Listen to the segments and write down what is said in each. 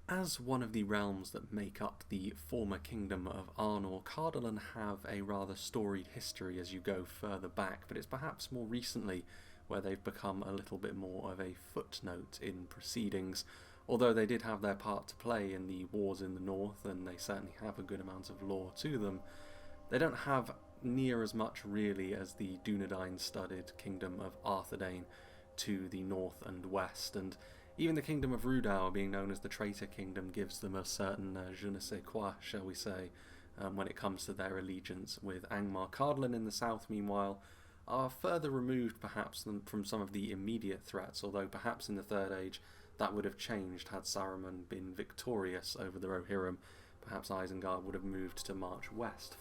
As one of the realms that make up the former kingdom of Arnor, CARDOLAN have a rather storied history as you go further back, but it's perhaps more recently where they've become a little bit more of a footnote in proceedings. Although they did have their part to play in the wars in the north, and they certainly have a good amount of lore to them, they don't have near as much really as the Dunedain-studded kingdom of Arthedain to the north and west, and even the kingdom of Rudau, being known as the Traitor Kingdom, gives them a certain je ne sais quoi, shall we say, when it comes to their allegiance with Angmar. CARDOLAN in the south, meanwhile, are further removed perhaps than from some of the immediate threats, although perhaps in the Third Age that would have changed had Saruman been victorious over the Rohirrim. Perhaps Isengard would have moved to march west,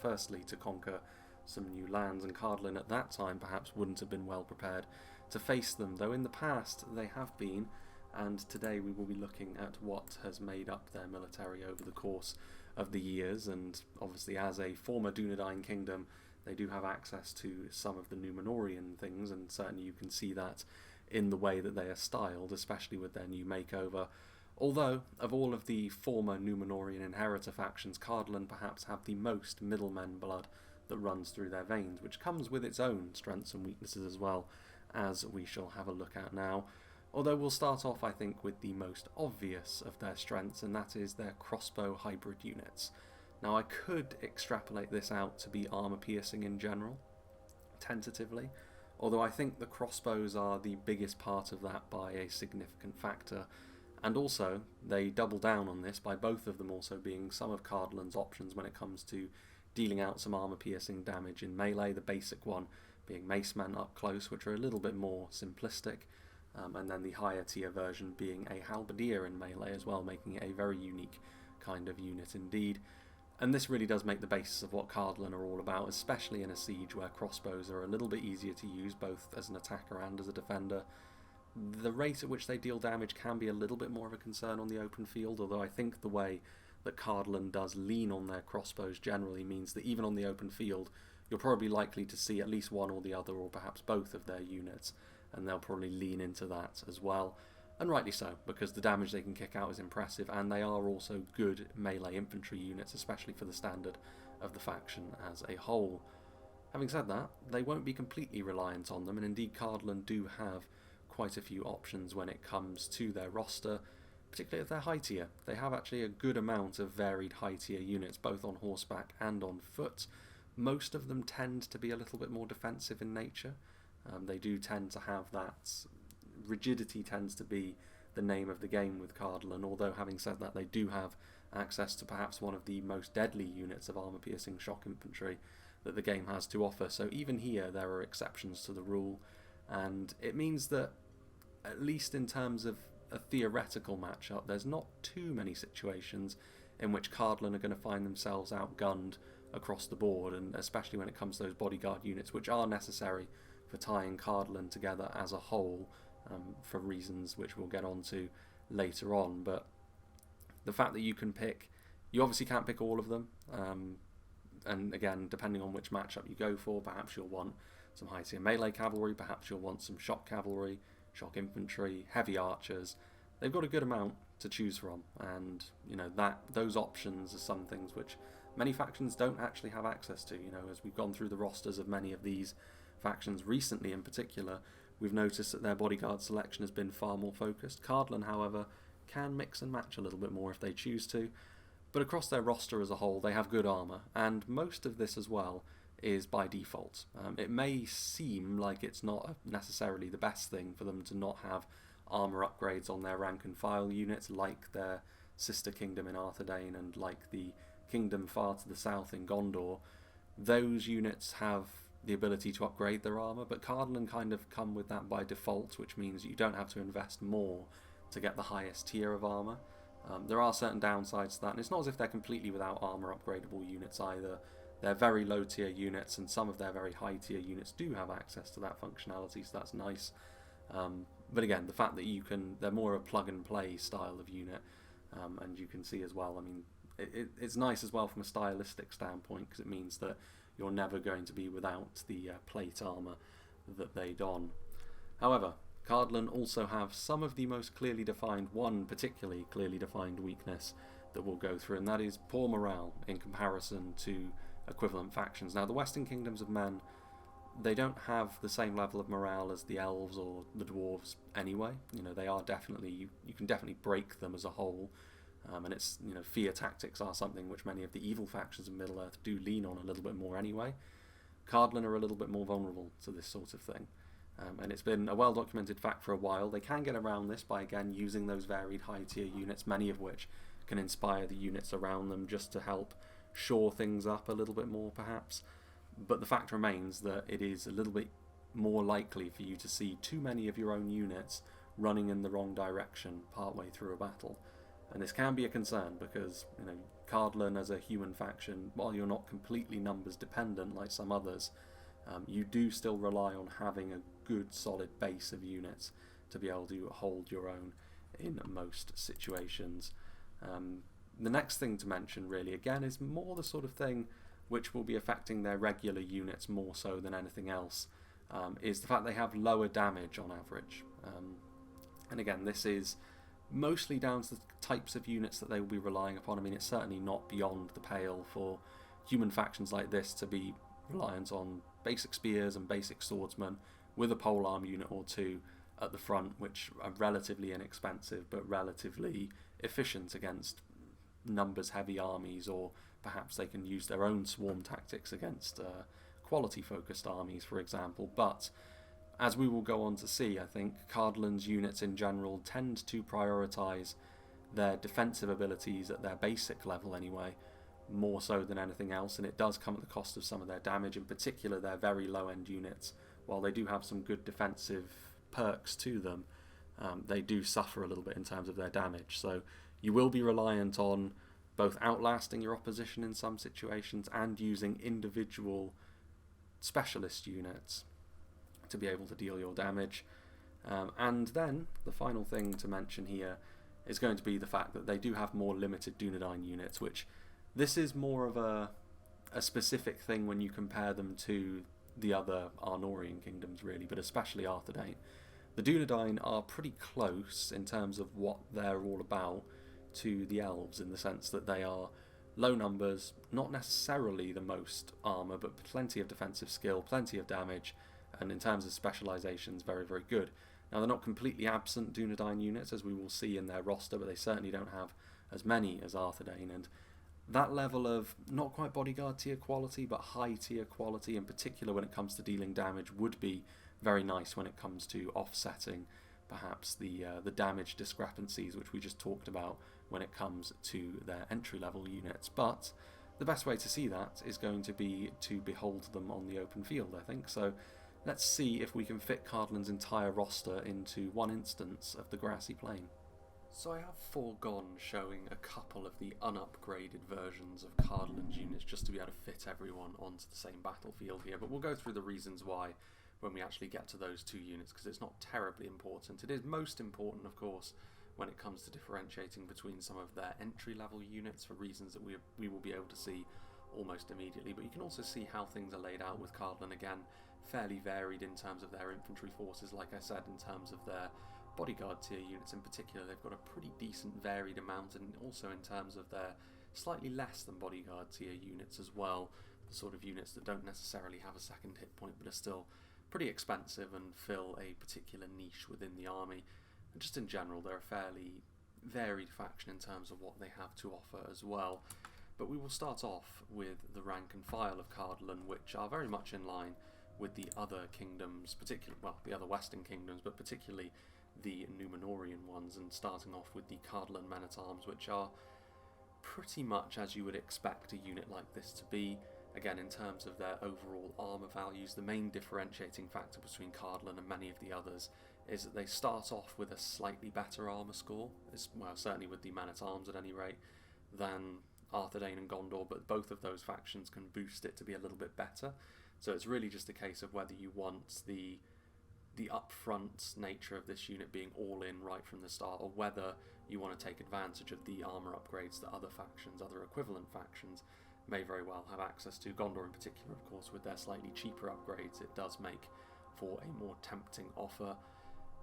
firstly to conquer some new lands, and CARDOLAN at that time perhaps wouldn't have been well prepared to face them, though in the past they have been, and today we will be looking at what has made up their military over the course of the years. And obviously, as a former Dunedain kingdom, they do have access to some of the Númenórean things, and certainly you can see that in the way that they are styled, especially with their new makeover. Although, of all of the former Númenórean inheritor factions, CARDOLAN perhaps have the most middlemen blood that runs through their veins, which comes with its own strengths and weaknesses as well, as we shall have a look at now. Although we'll start off, I think, with the most obvious of their strengths, and that is their crossbow hybrid units. Now, I could extrapolate this out to be armour piercing in general, tentatively, although I think the crossbows are the biggest part of that by a significant factor, and also they double down on this by both of them also being some of CARDOLAN's options when it comes to dealing out some armour piercing damage in melee, the basic one being macemen up close, which are a little bit more simplistic, and then the higher tier version being a halberdier in melee as well, making it a very unique kind of unit indeed. And this really does make the basis of what CARDOLAN are all about, especially in a siege where crossbows are a little bit easier to use, both as an attacker and as a defender. The rate at which they deal damage can be a little bit more of a concern on the open field, although I think the way that CARDOLAN does lean on their crossbows generally means that even on the open field, you're probably likely to see at least one or the other, or perhaps both of their units, and they'll probably lean into that as well. And rightly so, because the damage they can kick out is impressive, and they are also good melee infantry units, especially for the standard of the faction as a whole. Having said that, they won't be completely reliant on them, and indeed CARDOLAN do have quite a few options when it comes to their roster, particularly if they're high tier. They have actually a good amount of varied high tier units, both on horseback and on foot. Most of them tend to be a little bit more defensive in nature. They do tend to have that rigidity tends to be the name of the game with CARDOLAN, although having said that, they do have access to perhaps one of the most deadly units of armour-piercing shock infantry that the game has to offer. So even here there are exceptions to the rule, and it means that at least in terms of a theoretical matchup, there's not too many situations in which CARDOLAN are going to find themselves outgunned across the board, and especially when it comes to those bodyguard units, which are necessary for tying CARDOLAN together as a whole, for reasons which we'll get onto later on. But the fact that you can pick, you obviously can't pick all of them, and again, depending on which matchup you go for, perhaps you'll want some high tier melee cavalry, perhaps you'll want some shock cavalry, shock infantry, heavy archers. They've got a good amount to choose from, and you know that those options are some things which many factions don't actually have access to. You know, as we've gone through the rosters of many of these factions recently in particular, we've noticed that their bodyguard selection has been far more focused. CARDOLAN, however, can mix and match a little bit more if they choose to, but across their roster as a whole they have good armour, and most of this as well is by default. It may seem like it's not necessarily the best thing for them to not have armour upgrades on their rank and file units like their sister kingdom in Arthedain and like the kingdom far to the south in Gondor. Those units have the ability to upgrade their armour, but CARDOLAN kind of come with that by default, which means you don't have to invest more to get the highest tier of armour. There are certain downsides to that, and it's not as if they're completely without armour upgradable units either. They're very low tier units, and some of their very high tier units do have access to that functionality, so that's nice. But again, the fact that you can, they're more of a plug and play style of unit, and you can see as well, I mean, it's nice as well from a stylistic standpoint, because it means that you're never going to be without the plate armour that they don. However, CARDOLAN also have some of the most clearly defined, one particularly clearly defined weakness that we'll go through, and that is poor morale in comparison to equivalent factions. Now, the Western Kingdoms of Men, they don't have the same level of morale as the elves or the dwarves anyway. You know, they are definitely, you can definitely break them as a whole, and it's, you know, fear tactics are something which many of the evil factions of Middle-earth do lean on a little bit more anyway. CARDOLAN are a little bit more vulnerable to this sort of thing. And it's been a well-documented fact for a while. They can get around this by, again, using those varied high-tier units, many of which can inspire the units around them just to help shore things up a little bit more, perhaps. But the fact remains that it is a little bit more likely for you to see too many of your own units running in the wrong direction partway through a battle. And this can be a concern because, you know, CARDOLAN as a human faction, while you're not completely numbers dependent like some others, you do still rely on having a good solid base of units to be able to hold your own in most situations. The next thing to mention really again is more the sort of thing which will be affecting their regular units more so than anything else, is the fact they have lower damage on average. And again, this is mostly down to the types of units that they will be relying upon. I mean, it's certainly not beyond the pale for human factions like this to be reliant on basic spears and basic swordsmen with a polearm unit or two at the front, which are relatively inexpensive but relatively efficient against numbers heavy armies, or perhaps they can use their own swarm tactics against quality focused armies, for example. But as we will go on to see, I think CARDOLAN's units in general tend to prioritise their defensive abilities at their basic level anyway, more so than anything else, and it does come at the cost of some of their damage, in particular their very low end units. While they do have some good defensive perks to them, they do suffer a little bit in terms of their damage. So you will be reliant on both outlasting your opposition in some situations and using individual specialist units to be able to deal your damage. And then the final thing to mention here is going to be the fact that they do have more limited Dunadine units, which this is more of a specific thing when you compare them to the other Arnorian kingdoms really, but especially Arthedain. The Dunadine are pretty close in terms of what they're all about to the elves, in the sense that they are low numbers, not necessarily the most armour, but plenty of defensive skill, plenty of damage, and in terms of specialisations, very, very good. Now, they're not completely absent Dunadine units, as we will see in their roster, but they certainly don't have as many as Arthedain, and that level of not quite bodyguard tier quality, but high tier quality, in particular when it comes to dealing damage, would be very nice when it comes to offsetting perhaps the damage discrepancies which we just talked about when it comes to their entry level units. But the best way to see that is going to be to behold them on the open field, I think. So let's see if we can fit CARDOLAN's entire roster into one instance of the grassy plain. So I have foregone showing a couple of the unupgraded versions of CARDOLAN's units just to be able to fit everyone onto the same battlefield here, but we'll go through the reasons why when we actually get to those two units, because it's not terribly important. It is most important, of course, when it comes to differentiating between some of their entry-level units for reasons that we will be able to see almost immediately, but you can also see how things are laid out with CARDOLAN. Again, fairly varied in terms of their infantry forces, like I said, in terms of their bodyguard tier units in particular. They've got a pretty decent varied amount, and also in terms of their slightly less than bodyguard tier units as well, the sort of units that don't necessarily have a second hit point but are still pretty expensive and fill a particular niche within the army. And just in general, they're a fairly varied faction in terms of what they have to offer as well. But we will start off with the rank and file of CARDOLAN, which are very much in line with the other kingdoms, particularly, well, the other Western kingdoms, but particularly the Númenórean ones, and starting off with the CARDOLAN Manat Arms, which are pretty much as you would expect a unit like this to be. Again, in terms of their overall armour values, the main differentiating factor between CARDOLAN and many of the others is that they start off with a slightly better armour score, well, certainly with the Manat Arms at any rate, than Arthedain and Gondor, but both of those factions can boost it to be a little bit better. So it's really just a case of whether you want the upfront nature of this unit being all in right from the start, or whether you want to take advantage of the armour upgrades that other factions, other equivalent factions, may very well have access to. Gondor in particular, of course, with their slightly cheaper upgrades, it does make for a more tempting offer.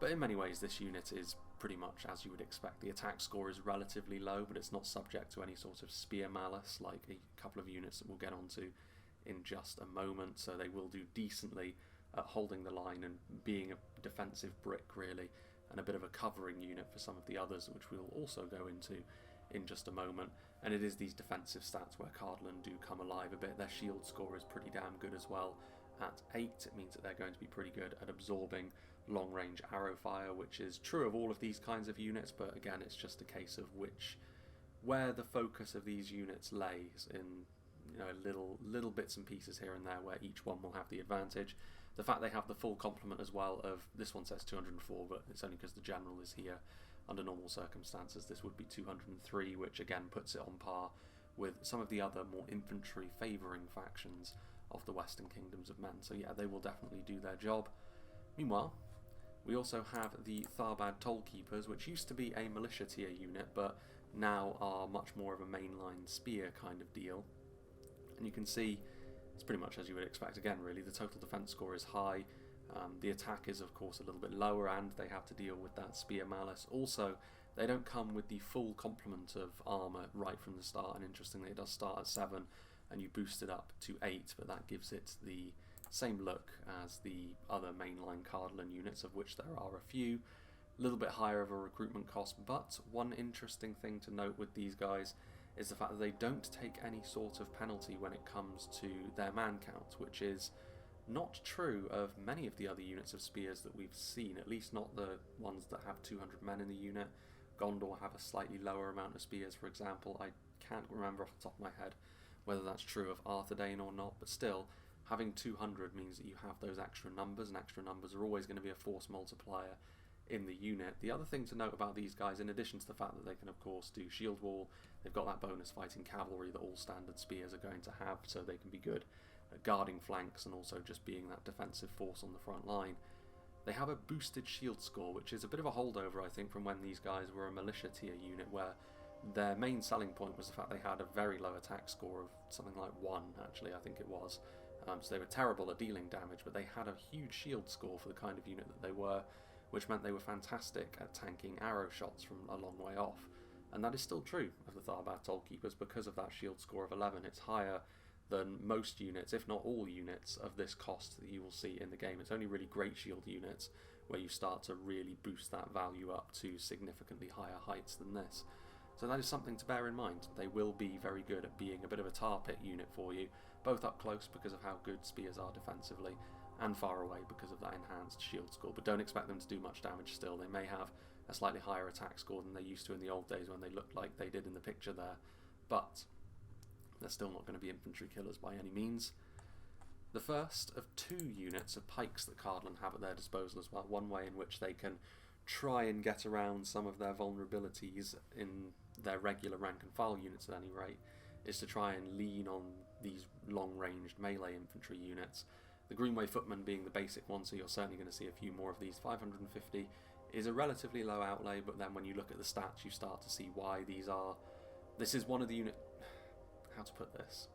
But in many ways this unit is pretty much as you would expect. The attack score is relatively low, but it's not subject to any sort of spear malice like a couple of units that we'll get onto in just a moment, so they will do decently at holding the line and being a defensive brick really, and a bit of a covering unit for some of the others, which we'll also go into in just a moment. And it is these defensive stats where CARDOLAN do come alive a bit. Their shield score is pretty damn good as well. At 8, it means that they're going to be pretty good at absorbing long-range arrow fire, which is true of all of these kinds of units, but again it's just a case of where the focus of these units lays in, you know, little bits and pieces here and there where each one will have the advantage. The fact they have the full complement as well of, this one says 204, but it's only because the general is here. Under normal circumstances this would be 203, which again puts it on par with some of the other more infantry favouring factions of the Western Kingdoms of Men. So yeah, they will definitely do their job. Meanwhile, we also have the Thadtol Keepers, which used to be a militia tier unit, but now are much more of a mainline spear kind of deal. And you can see it's pretty much as you would expect. Again, really, the total defense score is high. The attack is, of course, a little bit lower, and they have to deal with that spear malice. Also, they don't come with the full complement of armour right from the start, and interestingly, it does start at 7, and you boost it up to 8, but that gives it the same look as the other mainline CARDOLAN units, of which there are a few. A little bit higher of a recruitment cost, but one interesting thing to note with these guys is the fact that they don't take any sort of penalty when it comes to their man count, which is not true of many of the other units of spears that we've seen, at least not the ones that have 200 men in the unit. Gondor have a slightly lower amount of spears, for example. I can't remember off the top of my head whether that's true of Arthedain or not, but still, having 200 means that you have those extra numbers, and extra numbers are always going to be a force multiplier in the unit. The other thing to note about these guys, in addition to the fact that they can of course do shield wall, they've got that bonus fighting cavalry that all standard spears are going to have, so they can be good at guarding flanks and also just being that defensive force on the front line. They have a boosted shield score, which is a bit of a holdover, I think, from when these guys were a militia tier unit, where their main selling point was the fact they had a very low attack score of something like 1, actually, I think it was. So they were terrible at dealing damage, but they had a huge shield score for the kind of unit that they were, which meant they were fantastic at tanking arrow shots from a long way off. And that is still true of the Thadtol Keepers because of that shield score of 11. It's higher than most units, if not all units, of this cost that you will see in the game. It's only really great shield units where you start to really boost that value up to significantly higher heights than this. So that is something to bear in mind. They will be very good at being a bit of a tar pit unit for you, both up close because of how good spears are defensively, and far away because of that enhanced shield score. But don't expect them to do much damage still. They may have a slightly higher attack score than they used to in the old days when they looked like they did in the picture there, but they're still not going to be infantry killers by any means. The first of 2 units of pikes that CARDOLAN have at their disposal as well, one way in which they can try and get around some of their vulnerabilities in their regular rank and file units at any rate, is to try and lean on these long-ranged melee infantry units. The Greenway Footman being the basic one, so you're certainly going to see a few more of these. 550 is a relatively low outlay, but then when you look at the stats you start to see why these are. This is one of the unit... how to put this?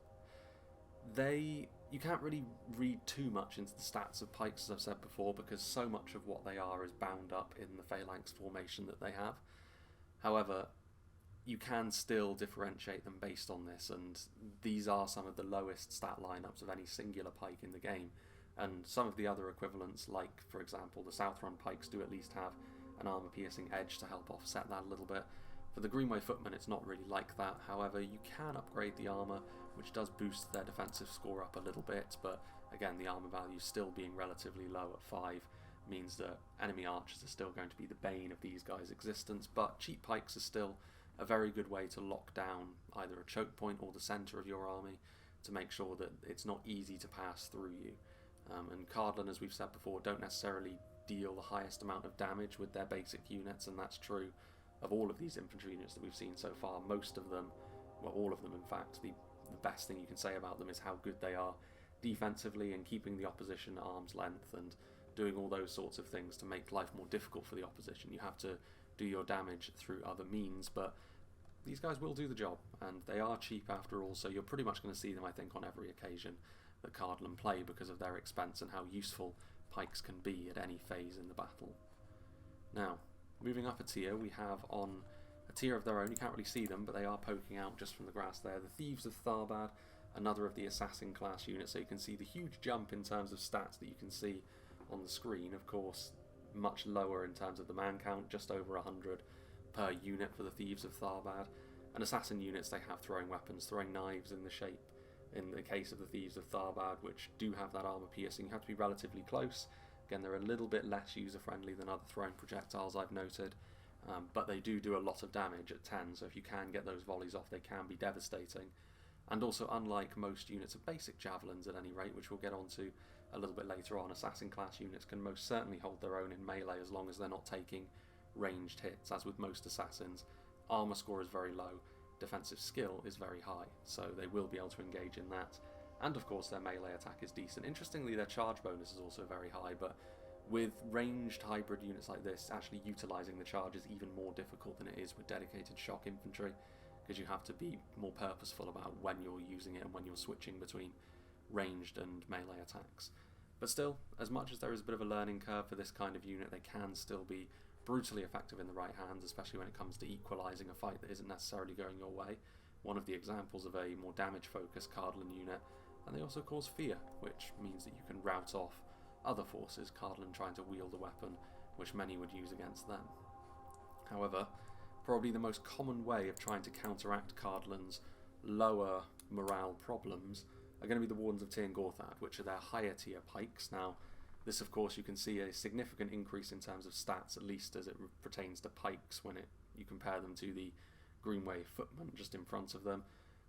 You can't really read too much into the stats of pikes, as I've said before, because so much of what they are is bound up in the phalanx formation that they have. However, you can still differentiate them based on this, and these are some of the lowest stat lineups of any singular pike in the game. And some of the other equivalents, like for example the South Run pikes, do at least have an armour-piercing edge to help offset that a little bit. For the Greenway Footman it's not really like that. However, you can upgrade the armour, which does boost their defensive score up a little bit, but again the armour value still being relatively low at 5 means that enemy archers are still going to be the bane of these guys' existence, but cheap pikes are still a very good way to lock down either a choke point or the centre of your army to make sure that it's not easy to pass through you. And CARDOLAN, as we've said before, don't necessarily deal the highest amount of damage with their basic units, and that's true of all of these infantry units that we've seen so far. Most of them, well all of them in fact, the best thing you can say about them is how good they are defensively and keeping the opposition at arm's length and doing all those sorts of things to make life more difficult for the opposition. You have to do your damage through other means, but these guys will do the job, and they are cheap after all, so you're pretty much going to see them, I think, on every occasion that CARDOLAN play because of their expense and how useful pikes can be at any phase in the battle. Now, moving up a tier, we have on a tier of their own, you can't really see them, but they are poking out just from the grass there, the Thieves of Thad, another of the assassin class units, so you can see the huge jump in terms of stats that you can see on the screen. Of course, much lower in terms of the man count, just over 100 per unit for the Thieves of Thad. And assassin units, they have throwing weapons, throwing knives in the shape. In the case of the Thieves of Thad, which do have that armour piercing, you have to be relatively close. Again, they're a little bit less user-friendly than other throwing projectiles, I've noted, but they do a lot of damage at 10, so if you can get those volleys off, they can be devastating. And also, unlike most units of basic javelins at any rate, which we'll get onto a little bit later on, assassin class units can most certainly hold their own in melee as long as they're not taking ranged hits. As with most assassins, armour score is very low, defensive skill is very high, so they will be able to engage in that. And of course their melee attack is decent. Interestingly, their charge bonus is also very high, but with ranged hybrid units like this, actually utilising the charge is even more difficult than it is with dedicated shock infantry, because you have to be more purposeful about when you're using it and when you're switching between ranged and melee attacks. But still, as much as there is a bit of a learning curve for this kind of unit, they can still be brutally effective in the right hands, especially when it comes to equalising a fight that isn't necessarily going your way. One of the examples of a more damage-focused CARDOLAN unit. And they also cause fear, which means that you can rout off other forces, CARDOLAN trying to wield a weapon, which many would use against them. However, probably the most common way of trying to counteract CARDOLAN's lower morale problems are going to be the Wardens of Tangad, which are their higher tier pikes. Now, this of course you can see a significant increase in terms of stats, at least as it pertains to pikes when you compare them to the Greenway Footman just in front of them.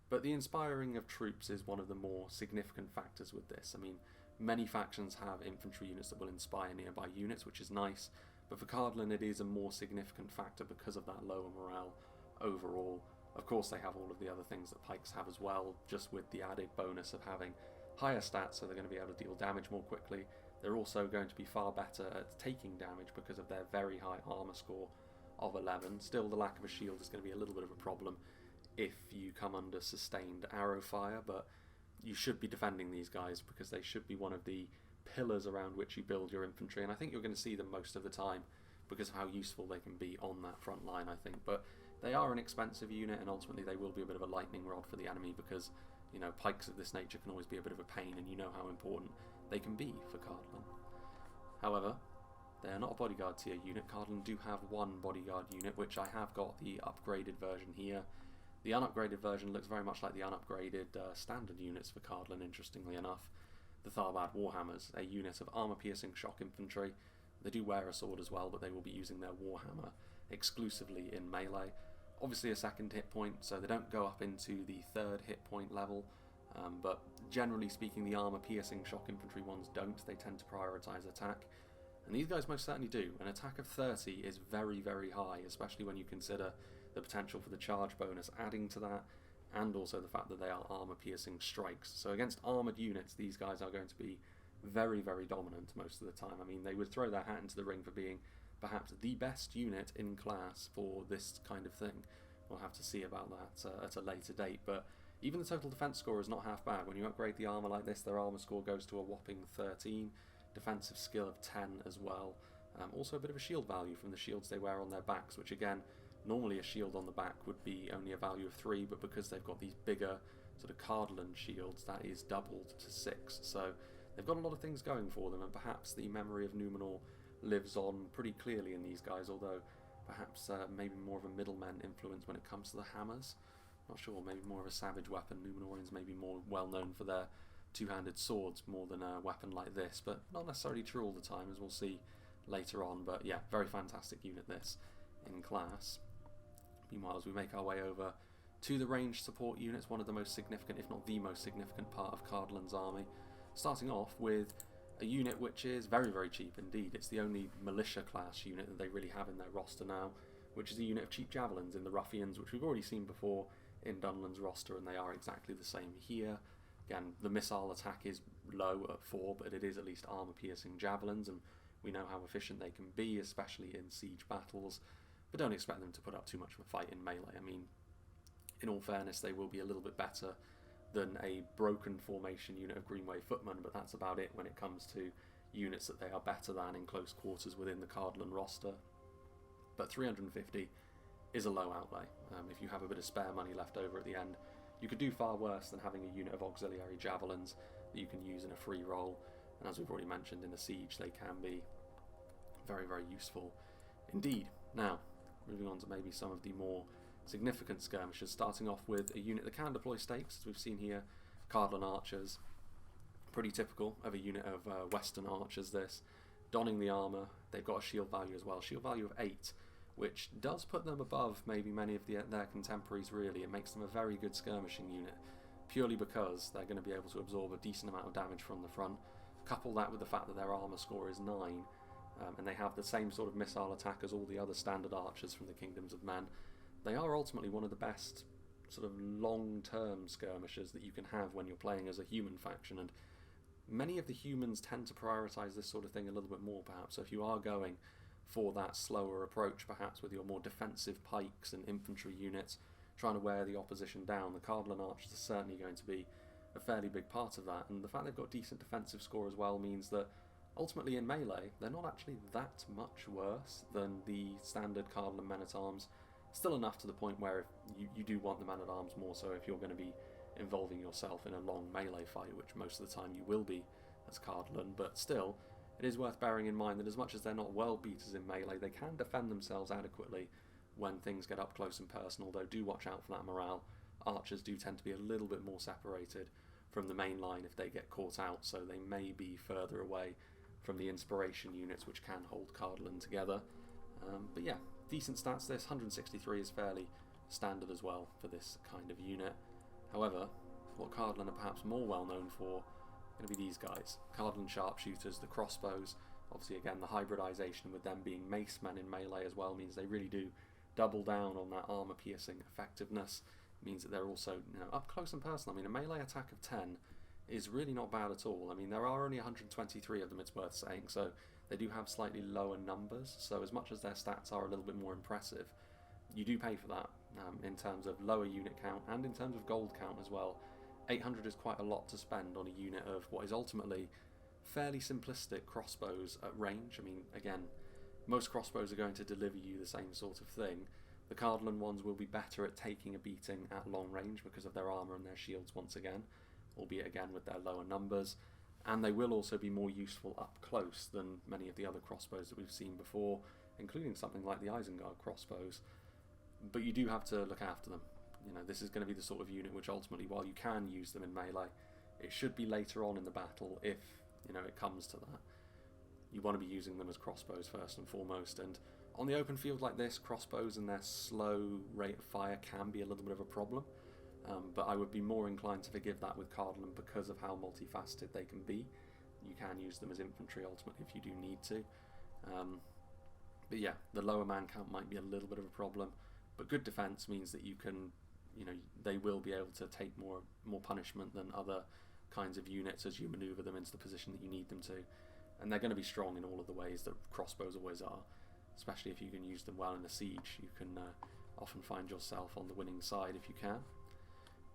But the inspiring of troops is one of the more significant factors with this. I mean, many factions have infantry units that will inspire nearby units, which is nice, but for CARDOLAN it is a more significant factor because of that lower morale overall. Of course they have all of the other things that pikes have as well, just with the added bonus of having higher stats, so they're going to be able to deal damage more quickly. They're also going to be far better at taking damage because of their very high armour score of 11. Still, the lack of a shield is going to be a little bit of a problem if you come under sustained arrow fire, but you should be defending these guys because they should be one of the pillars around which you build your infantry, and I think you're going to see them most of the time because of how useful they can be on that front line, I think. But they are an expensive unit, and ultimately they will be a bit of a lightning rod for the enemy because, you know, pikes of this nature can always be a bit of a pain, and you know how important they can be for CARDOLAN. However, they are not a bodyguard tier unit. CARDOLAN do have one bodyguard unit, which I have got the upgraded version here. The unupgraded version looks very much like the unupgraded standard units for CARDOLAN, interestingly enough. The Thadtol Warhammers, a unit of armour-piercing shock infantry. They do wear a sword as well, but they will be using their Warhammer exclusively in melee. Obviously a second hit point, so they don't go up into the third hit point level, but generally speaking the armour-piercing shock infantry ones don't. They tend to prioritise attack, and these guys most certainly do. An attack of 30 is very, very high, especially when you consider the potential for the charge bonus adding to that, and also the fact that they are armour-piercing strikes. So against armoured units, these guys are going to be very, very dominant most of the time. I mean, they would throw their hat into the ring for being perhaps the best unit in class for this kind of thing. We'll have to see about that at a later date, but even the total defense score is not half bad. When you upgrade the armour like this, their armour score goes to a whopping 13, defensive skill of 10 as well. Also a bit of a shield value from the shields they wear on their backs, which again, normally a shield on the back would be only a value of 3, but because they've got these bigger sort of CARDOLAN shields, that is doubled to 6. So they've got a lot of things going for them, and perhaps the memory of Numenor lives on pretty clearly in these guys, although perhaps maybe more of a middleman influence when it comes to the hammers. Not sure, maybe more of a savage weapon. Numenorians may be more well known for their two-handed swords more than a weapon like this, but not necessarily true all the time, as we'll see later on. But yeah, very fantastic unit this in class. Meanwhile, as we make our way over to the ranged support units, one of the most significant, if not the most significant part of CARDOLAN's army, starting off with a unit which is very, very cheap indeed. It's the only militia class unit that they really have in their roster now, which is a unit of cheap javelins in the Ruffians, which we've already seen before in Dunlan's roster, and they are exactly the same here. Again, the missile attack is low at 4, but it is at least armour-piercing javelins, and we know how efficient they can be, especially in siege battles, but don't expect them to put up too much of a fight in melee. I mean, in all fairness, they will be a little bit better than a broken formation unit of Greenway Footman, but that's about it when it comes to units that they are better than in close quarters within the CARDOLAN roster. but 350 is a low outlay. If you have a bit of spare money left over at the end, you could do far worse than having a unit of auxiliary javelins that you can use in a free roll, and as we've already mentioned, in the siege they can be very, very useful indeed. Now, moving on to maybe some of the more significant skirmishes, starting off with a unit that can deploy stakes, as we've seen here, CARDOLAN archers. Pretty typical of a unit of Western archers this. Donning the armour, they've got a shield value as well, shield value of 8, which does put them above maybe many of their contemporaries really. It makes them a very good skirmishing unit, purely because they're going to be able to absorb a decent amount of damage from the front. Couple that with the fact that their armour score is 9, and they have the same sort of missile attack as all the other standard archers from the Kingdoms of Men. They are ultimately one of the best sort of long-term skirmishers that you can have when you're playing as a human faction, and many of the humans tend to prioritise this sort of thing a little bit more perhaps. So if you are going for that slower approach perhaps with your more defensive pikes and infantry units, trying to wear the opposition down, the CARDOLAN archers are certainly going to be a fairly big part of that, and the fact they've got decent defensive score as well means that ultimately in melee they're not actually that much worse than the standard CARDOLAN Men-at Arms. Still enough to the point where you do want the Man-at-Arms more so if you're going to be involving yourself in a long melee fight, which most of the time you will be as CARDOLAN, but still, it is worth bearing in mind that as much as they're not world beaters in melee, they can defend themselves adequately when things get up close and personal, though do watch out for that morale. Archers do tend to be a little bit more separated from the main line if they get caught out, so they may be further away from the inspiration units which can hold CARDOLAN together. But yeah, decent stats this. 163 is fairly standard as well for this kind of unit. However, what CARDOLAN are perhaps more well known for are going to be these guys. CARDOLAN sharpshooters, the crossbows. Obviously again the hybridisation with them being mace men in melee as well means they really do double down on that armour piercing effectiveness. It means that they're also, you know, up close and personal. I mean, a melee attack of 10 is really not bad at all. I mean, there are only 123 of them, it's worth saying, so they do have slightly lower numbers, so as much as their stats are a little bit more impressive, you do pay for that in terms of lower unit count and in terms of gold count as well. 800 is quite a lot to spend on a unit of what is ultimately fairly simplistic crossbows at range. I mean, again, most crossbows are going to deliver you the same sort of thing. The CARDOLAN ones will be better at taking a beating at long range because of their armour and their shields once again, albeit again with their lower numbers, and they will also be more useful up close than many of the other crossbows that we've seen before, including something like the Isengard crossbows. But you do have to look after them. You know, this is going to be the sort of unit which ultimately, while you can use them in melee, it should be later on in the battle if, you know, it comes to that. You want to be using them as crossbows first and foremost, and on the open field like this, crossbows and their slow rate of fire can be a little bit of a problem, but I would be more inclined to forgive that with CARDOLAN because of how multifaceted they can be. You can use them as infantry ultimately if you do need to. But yeah, the lower man count might be a little bit of a problem, but good defense means that you can, you know, they will be able to take more punishment than other kinds of units as you maneuver them into the position that you need them to. And they're going to be strong in all of the ways that crossbows always are, especially if you can use them well in the siege. You can often find yourself on the winning side if you can.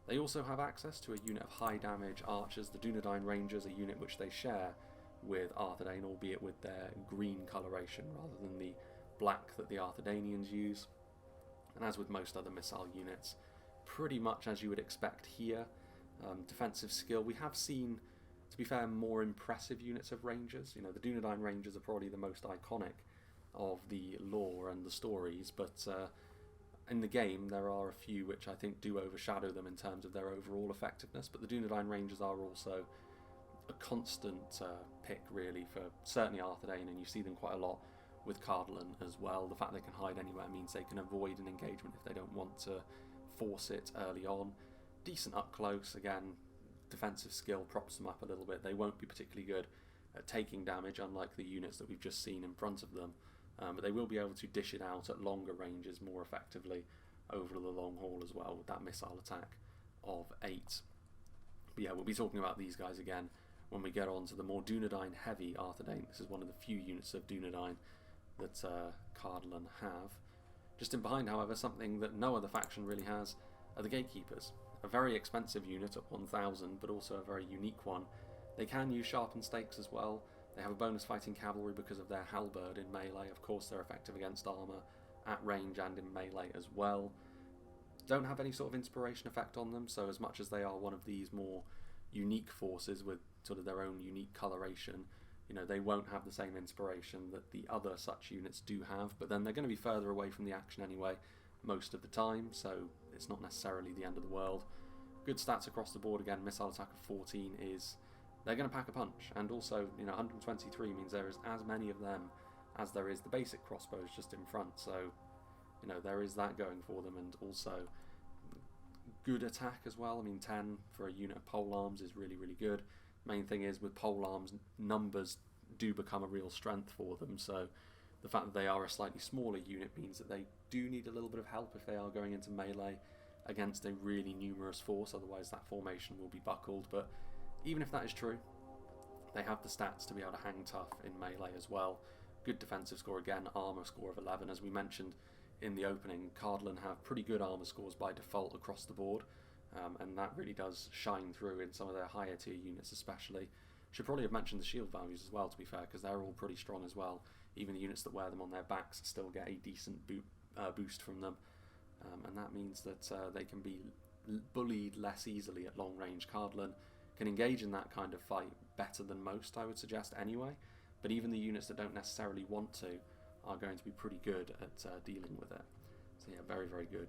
They also have access to a unit of high damage archers, the Dunad Rangers, a unit which they share with Arthedain, albeit with their green coloration rather than the black that the Arthedanians use. And as with most other missile units, pretty much as you would expect here. Defensive skill, we have seen, to be fair, more impressive units of Rangers. You know, the Dunad Rangers are probably the most iconic of the lore and the stories, but in the game there are a few which I think do overshadow them in terms of their overall effectiveness. But the Dunad Rangers are also a constant pick really for certainly Arthedain, and you see them quite a lot with CARDOLAN as well. The fact they can hide anywhere means they can avoid an engagement if they don't want to force it early on. Decent up close, again, defensive skill props them up a little bit. They won't be particularly good at taking damage, unlike the units that we've just seen in front of them, but they will be able to dish it out at longer ranges more effectively over the long haul as well with that missile attack of 8. But yeah, we'll be talking about these guys again when we get on to the more Dunadine heavy Arthedain. This is one of the few units of Dunadine that CARDOLAN have. Just in behind, however, something that no other faction really has are the gatekeepers. A very expensive unit at 1,000, but also a very unique one. They can use sharpened stakes as well. They have a bonus fighting cavalry because of their halberd in melee. Of course, they're effective against armour at range and in melee as well. Don't have any sort of inspiration effect on them, so as much as they are one of these more unique forces with sort of their own unique coloration, you know, they won't have the same inspiration that the other such units do have, but then they're going to be further away from the action anyway most of the time, so it's not necessarily the end of the world. Good stats across the board. Again, missile attack of 14 is, they're going to pack a punch, and also, you know, 123 means there is as many of them as there is the basic crossbows just in front, so, you know, there is that going for them, and also good attack as well. I mean, 10 for a unit of pole arms is really, really good. Main thing is, with pole arms, numbers do become a real strength for them, so the fact that they are a slightly smaller unit means that they do need a little bit of help if they are going into melee against a really numerous force, otherwise that formation will be buckled. But even if that is true, they have the stats to be able to hang tough in melee as well. Good defensive score again, armour score of 11. As we mentioned in the opening, CARDOLAN have pretty good armour scores by default across the board, and that really does shine through in some of their higher tier units especially. Should probably have mentioned the shield values as well, to be fair, because they're all pretty strong as well. Even the units that wear them on their backs still get a decent boost from them, and that means that they can be bullied less easily at long range. CARDOLAN can engage in that kind of fight better than most, I would suggest anyway, but even the units that don't necessarily want to are going to be pretty good at dealing with it. So yeah, very, very good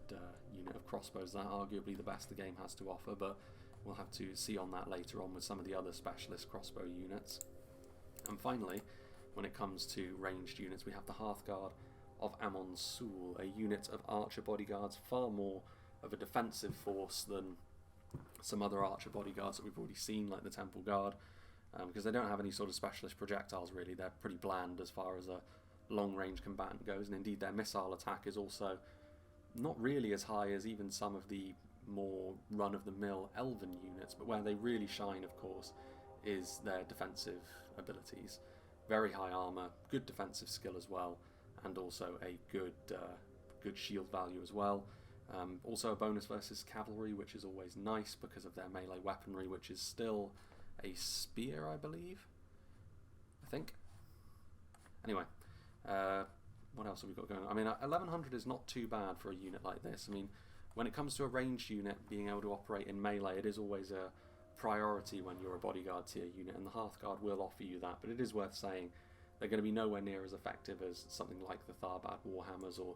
unit of crossbows. That arguably the best the game has to offer, but we'll have to see on that later on with some of the other specialist crossbow units. And finally, when it comes to ranged units, we have the Hearthguard of Amon Sul, a unit of archer bodyguards, far more of a defensive force than some other archer bodyguards that we've already seen, like the Temple Guard, because they don't have any sort of specialist projectiles really. They're pretty bland as far as a long-range combatant goes, and indeed their missile attack is also not really as high as even some of the more run-of-the-mill elven units, but where they really shine, of course, is their defensive abilities. Very high armour, good defensive skill as well, and also a good shield value as well. Also a bonus versus cavalry, which is always nice because of their melee weaponry, which is still a spear, I believe. I think. Anyway, what else have we got going on? I mean, 1100 is not too bad for a unit like this. I mean, when it comes to a ranged unit being able to operate in melee, it is always a priority when you're a bodyguard tier unit, and the Hearthguard will offer you that, but it is worth saying they're going to be nowhere near as effective as something like the Tharbad Warhammers or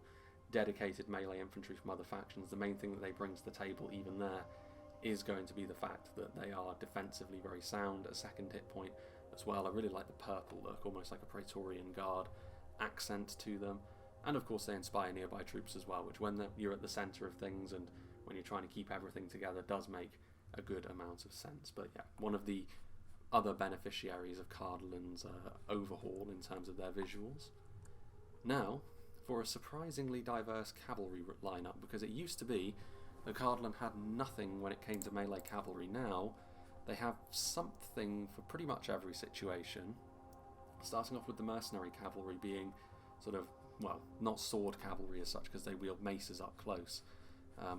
dedicated melee infantry from other factions. The main thing that they bring to the table, even there, is going to be the fact that they are defensively very sound, a second hit point as well. I really like the purple look, almost like a Praetorian Guard accent to them, and of course they inspire nearby troops as well, which when you're at the centre of things and when you're trying to keep everything together does make a good amount of sense. But yeah, one of the other beneficiaries of CARDOLAN's overhaul in terms of their visuals. Now, for a surprisingly diverse cavalry lineup, because it used to be that CARDOLAN had nothing when it came to melee cavalry. Now they have something for pretty much every situation, starting off with the mercenary cavalry being sort of, well, not sword cavalry as such because they wield maces up close,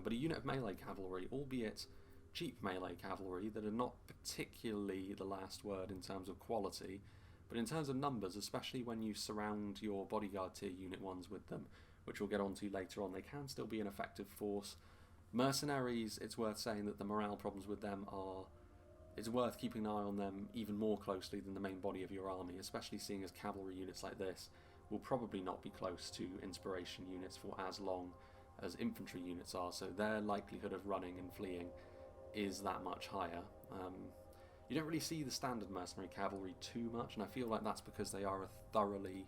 but a unit of melee cavalry, albeit cheap melee cavalry, that are not particularly the last word in terms of quality, but in terms of numbers, especially when you surround your bodyguard tier unit ones with them, which we'll get onto later on, they can still be an effective force. Mercenaries, it's worth saying that the morale problems with them are, it's worth keeping an eye on them even more closely than the main body of your army, especially seeing as cavalry units like this will probably not be close to inspiration units for as long as infantry units are, so their likelihood of running and fleeing is that much higher. You don't really see the standard mercenary cavalry too much, and I feel like that's because they are a thoroughly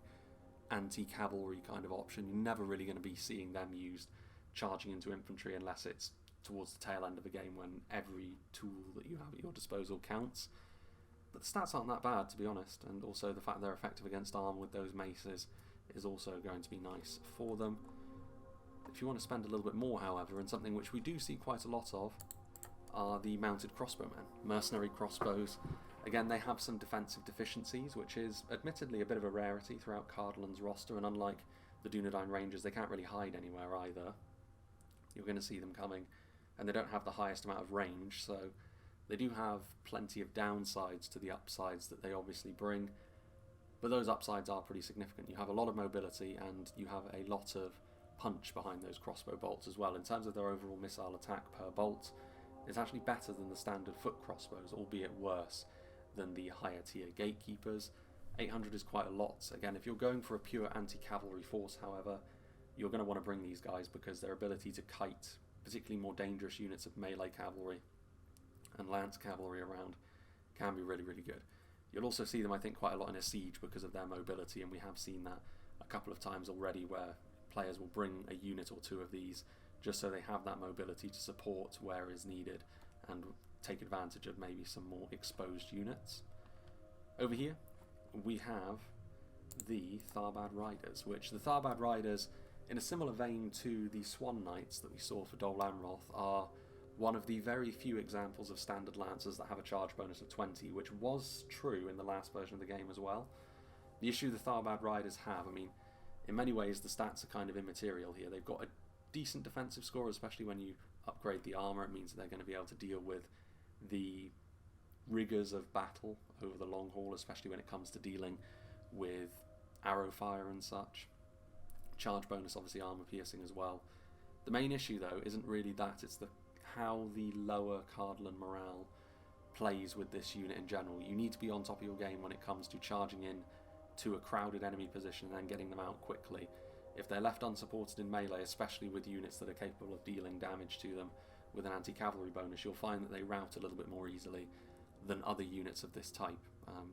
anti-cavalry kind of option. You're never really going to be seeing them used charging into infantry unless it's towards the tail end of the game when every tool that you have at your disposal counts. But the stats aren't that bad, to be honest, and also the fact they're effective against armour with those maces is also going to be nice for them. If you want to spend a little bit more, however, and something which we do see quite a lot of, are the mounted crossbowmen. Mercenary crossbows. Again, they have some defensive deficiencies, which is admittedly a bit of a rarity throughout CARDOLAN's roster, and unlike the Dunad Rangers, they can't really hide anywhere either. You're going to see them coming, and they don't have the highest amount of range, so they do have plenty of downsides to the upsides that they obviously bring, but those upsides are pretty significant. You have a lot of mobility, and you have a lot of punch behind those crossbow bolts as well. In terms of their overall missile attack per bolt, it's actually better than the standard foot crossbows, albeit worse than the higher tier gatekeepers. 800 is quite a lot. Again, if you're going for a pure anti-cavalry force, however, you're going to want to bring these guys because their ability to kite particularly more dangerous units of melee cavalry and lance cavalry around can be really, really good. You'll also see them, I think, quite a lot in a siege because of their mobility, and we have seen that a couple of times already where players will bring a unit or two of these just so they have that mobility to support where is needed and take advantage of maybe some more exposed units. Over here we have the Tharbad Riders, which the Tharbad Riders, in a similar vein to the Swan Knights that we saw for Dol Amroth, are one of the very few examples of standard lancers that have a charge bonus of 20, which was true in the last version of the game as well. The issue the Tharbad Riders have, I mean, in many ways the stats are kind of immaterial here. They've got a decent defensive score, especially when you upgrade the armour. It means that they're going to be able to deal with the rigours of battle over the long haul, especially when it comes to dealing with arrow fire and such. Charge bonus, obviously armour piercing as well. The main issue though isn't really that, it's how the lower CARDOLAN morale plays with this unit in general. You need to be on top of your game when it comes to charging in to a crowded enemy position and then getting them out quickly. If they're left unsupported in melee, especially with units that are capable of dealing damage to them with an anti-cavalry bonus, you'll find that they rout a little bit more easily than other units of this type.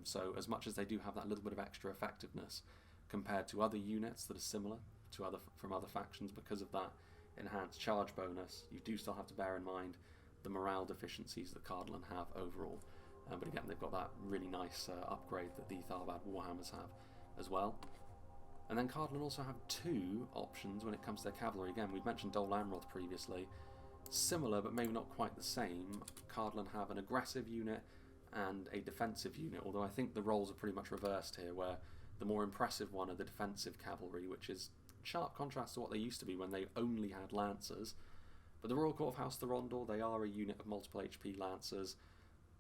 So as much as they do have that little bit of extra effectiveness compared to other units that are similar to from other factions because of that enhanced charge bonus, you do still have to bear in mind the morale deficiencies that CARDOLAN have overall. But again, they've got that really nice upgrade that the Tharbad Warhammers have as well. And then CARDOLAN also have two options when it comes to their cavalry. Again, we've mentioned Dol Amroth previously. Similar, but maybe not quite the same. CARDOLAN have an aggressive unit and a defensive unit, although I think the roles are pretty much reversed here, where the more impressive one are the defensive cavalry, which is sharp contrast to what they used to be when they only had lancers. But the Royal Court of House Thorondor, they are a unit of multiple HP lancers,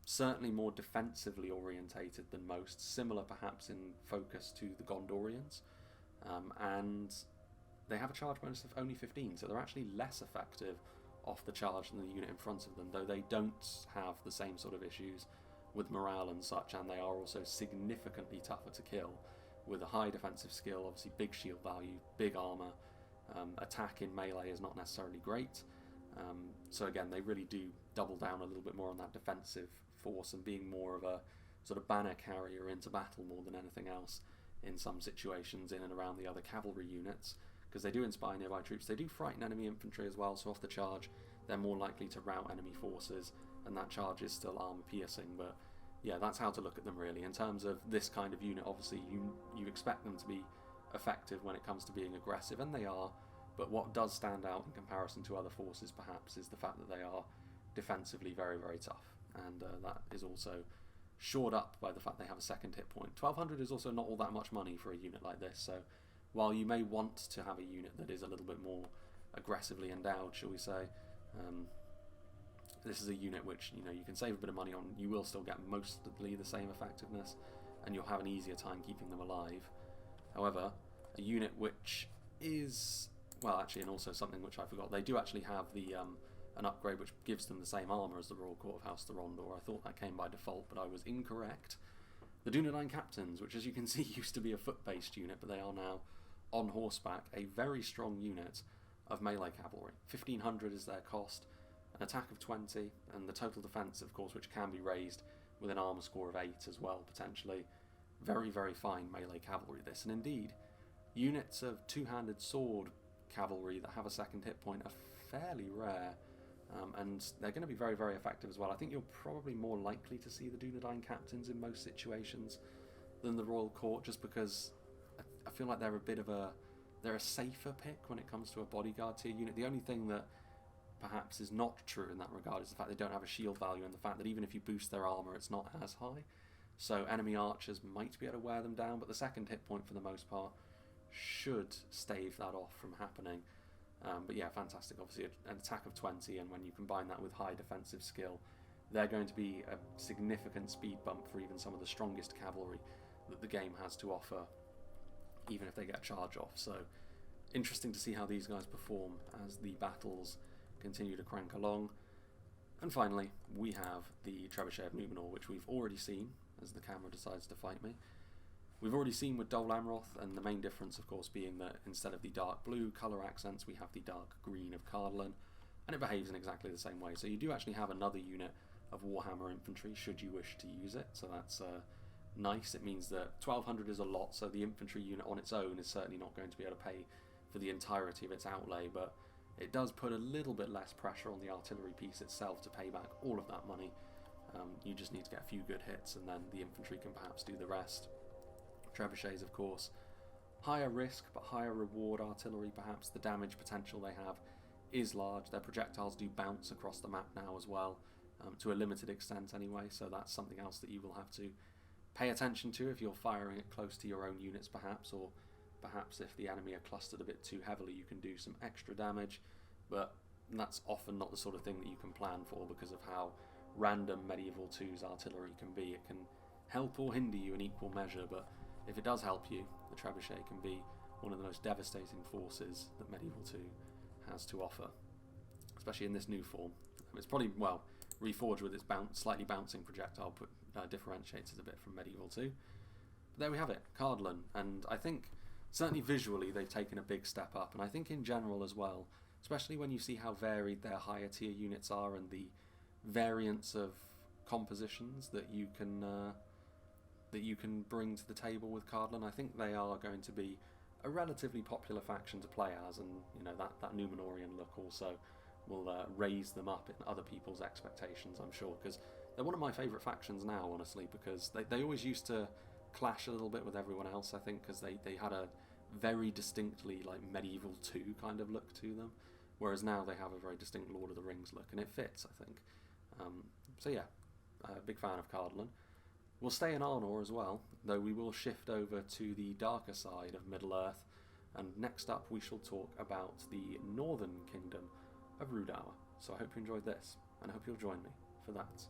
certainly more defensively orientated than most, similar perhaps in focus to the Gondorians, and they have a charge bonus of only 15, so they're actually less effective off the charge than the unit in front of them, though they don't have the same sort of issues with morale and such, and they are also significantly tougher to kill with a high defensive skill, obviously big shield value, big armour. Attack in melee is not necessarily great, so again they really do double down a little bit more on that defensive force and being more of a sort of banner carrier into battle more than anything else in some situations in and around the other cavalry units, because they do inspire nearby troops. They do frighten enemy infantry as well, so off the charge they're more likely to rout enemy forces, and that charge is still armour piercing. But yeah, that's how to look at them really. In terms of this kind of unit, obviously you expect them to be effective when it comes to being aggressive, and they are, but what does stand out in comparison to other forces perhaps is the fact that they are defensively very, very tough, and that is also shored up by the fact they have a second hit point. 1200 is also not all that much money for a unit like this, so while you may want to have a unit that is a little bit more aggressively endowed, shall we say, this is a unit which you can save a bit of money on. You will still get mostly the same effectiveness, and you'll have an easier time keeping them alive. However, a unit which is, well, actually, and also something which I forgot, they do actually have the an upgrade which gives them the same armour as the Royal Court of House Thorondor. I thought that came by default, but I was incorrect. The Dunad Captains, which as you can see used to be a foot-based unit, but they are now on horseback, a very strong unit of melee cavalry. 1500 is their cost, an attack of 20, and the total defence, of course, which can be raised with an armour score of 8 as well, potentially. Very, very fine melee cavalry, this. And indeed, units of two-handed sword cavalry that have a second hit point are fairly rare, and they're going to be very, very effective as well. I think you're probably more likely to see the Dunad Captains in most situations than the Royal Court, just because I feel like they're a safer pick when it comes to a bodyguard tier unit. The only thing that perhaps is not true in that regard is the fact they don't have a shield value, and the fact that even if you boost their armour, it's not as high. So enemy archers might be able to wear them down, but the second hit point for the most part should stave that off from happening. But yeah, fantastic. Obviously an attack of 20, and when you combine that with high defensive skill, they're going to be a significant speed bump for even some of the strongest cavalry that the game has to offer, even if they get a charge off. So interesting to see how these guys perform as the battles continue to crank along. And finally, we have the Travisher Newor, which we've already seen as the camera decides to fight me. We've already seen with Dol Amroth, and the main difference, of course, being that instead of the dark blue colour accents, we have the dark green of CARDOLAN, and it behaves in exactly the same way. So you do actually have another unit of Warhammer infantry, should you wish to use it, so that's nice. It means that 1200 is a lot, so the infantry unit on its own is certainly not going to be able to pay for the entirety of its outlay, but it does put a little bit less pressure on the artillery piece itself to pay back all of that money. You just need to get a few good hits, and then the infantry can perhaps do the rest. Trebuchets, of course, higher risk but higher reward artillery. Perhaps the damage potential they have is large. Their projectiles do bounce across the map now as well, to a limited extent anyway, so that's something else that you will have to pay attention to if you're firing it close to your own units perhaps, or perhaps if the enemy are clustered a bit too heavily you can do some extra damage, but that's often not the sort of thing that you can plan for because of how random Medieval 2's artillery can be. It can help or hinder you in equal measure, but if it does help you, the Trebuchet can be one of the most devastating forces that Medieval 2 has to offer, especially in this new form. It's probably, well, Reforged with its slightly bouncing projectile differentiates it a bit from Medieval 2. But there we have it, CARDOLAN, and I think certainly visually they've taken a big step up, and I think in general as well, especially when you see how varied their higher tier units are and the variance of compositions that you can bring to the table with CARDOLAN. I think they are going to be a relatively popular faction to play as, and you know that Numenorian look also will raise them up in other people's expectations, I'm sure, because they're one of my favourite factions now, honestly, because they always used to clash a little bit with everyone else, I think, because they had a very distinctly like Medieval 2 kind of look to them, whereas now they have a very distinct Lord of the Rings look, and it fits, I think. So yeah, big fan of CARDOLAN. We'll stay in Arnor as well, though we will shift over to the darker side of Middle-earth, and next up we shall talk about the northern kingdom of Rhudaur. So I hope you enjoyed this, and I hope you'll join me for that.